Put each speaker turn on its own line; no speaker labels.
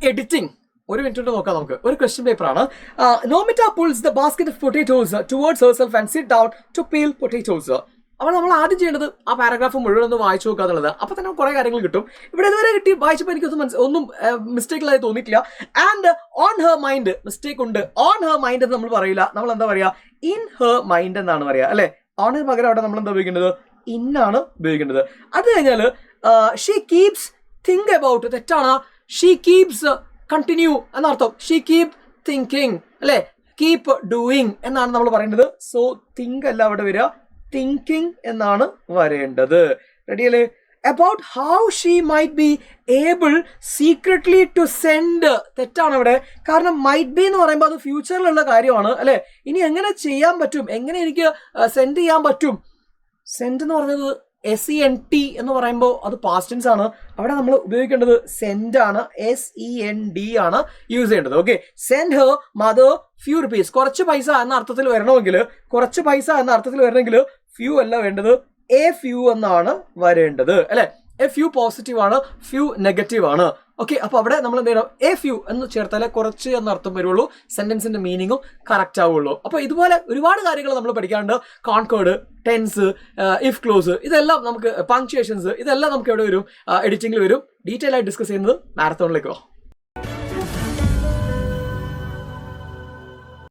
Editing ഒരു minute കൊണ്ട് നോക്കാം നമുക്ക്. ഒരു ക്വസ്റ്റ്യൻ പേപ്പറാണ്. Nomita pulls the basket of potatoes towards herself and sit down to peel potatoes. അപ്പോൾ നമ്മൾ ആദ്യം ചെയ്യേണ്ടത് ആ പാരഗ്രാഫ് മുഴുവൻ ഒന്ന് വായിച്ചു നോക്കുക എന്നുള്ളത്. അപ്പോൾ തന്നെ കുറേ കാര്യങ്ങൾ കിട്ടും. ഇവിടെ ഇതുവരെ കിട്ടി വായിച്ചപ്പോൾ എനിക്കൊന്നും ഒന്നും മിസ്റ്റേക്കിലായി തോന്നിയിട്ടില്ല. And on her mind mistake ഉണ്ട്. ഓൺ ഹെർ മൈൻഡ് എന്ന് നമ്മൾ പറയില്ല, നമ്മൾ എന്താ പറയുക, ഇൻ ഹെർ മൈൻഡ് എന്നാണ് പറയുക അല്ലെ. ഓണിന് പകരം അവിടെ നമ്മൾ എന്താ ഉപയോഗിക്കേണ്ടത്, ഇന്നാണ് ഉപയോഗിക്കേണ്ടത്. അത് കഴിഞ്ഞാൽ ഷീ കീപ്സ് തിങ്ക് അബൌട്ട്, തെറ്റാണ്. ഷീ കീപ്സ് കണ്ടിന്യൂ എന്നർത്ഥം. ഷീ കീപ് തിങ്കിങ് അല്ലെ, കീപ് ഡൂയിങ് എന്നാണ് നമ്മൾ പറയേണ്ടത്. സോ തിങ്ക് അല്ല അവിടെ വരിക, തിങ്കിങ് എന്നാണ് വരേണ്ടത്. റെഡിയല്ലേ? About how she might be able secretly to send, തെറ്റാണ് അവിടെ. കാരണം മൈറ്റ് ബി എന്ന് പറയുമ്പോൾ അത് ഫ്യൂച്ചറിലുള്ള കാര്യമാണ് അല്ലെ. ഇനി എങ്ങനെ ചെയ്യാൻ പറ്റും, എങ്ങനെ എനിക്ക് സെൻഡ് ചെയ്യാൻ പറ്റും. സെൻഡ് എന്ന് പറഞ്ഞത് SENT എന്ന് പറയുമ്പോൾ അത് പാസ്റ്റ് ടെൻസ് ആണ്. അവിടെ നമ്മൾ ഉപയോഗിക്കേണ്ടത് സെൻഡ് ആണ്, SEND ആണ് യൂസ് ചെയ്യേണ്ടത്. Okay, send her mother few rupees. കുറച്ച് പൈസ എന്ന അർത്ഥത്തിൽ വരണമെങ്കിൽ, കുറച്ച് പൈസ എന്ന അർത്ഥത്തിൽ വരണമെങ്കിൽ ഫ്യൂ അല്ല വേണ്ടത്, എ ഫ്യൂ എന്നാണ് വരേണ്ടത് അല്ലെ. എ ഫ്യൂ പോസിറ്റീവ് ആണ്, ഫ്യൂ നെഗറ്റീവ് ആണ്. ഓക്കെ, അപ്പൊ അവിടെ നമ്മൾ എന്ത് ചെയ്യണം, എ ഫ്യൂ എന്ന് ചേർത്താലേ കുറച്ച് എന്ന അർത്ഥം വരുള്ളൂ, സെന്റൻസിന്റെ മീനിങ്ങും കറക്റ്റ് ആവുള്ളൂ. അപ്പൊ ഇതുപോലെ ഒരുപാട് കാര്യങ്ങൾ നമ്മൾ പഠിക്കാറുണ്ട്. കോൺകോഡ്, ടെൻസ്, ഇഫ് ക്ലോസ്, ഇതെല്ലാം നമുക്ക്, പങ്ക്ച്വേഷൻസ്, ഇതെല്ലാം നമുക്ക് എവിടെ വരും, എഡിറ്റിംഗിൽ വരും. ഡീറ്റെയിൽ ആയിട്ട് ഡിസ്കസ് ചെയ്യുന്നത് മാരത്തോണിലേക്ക്.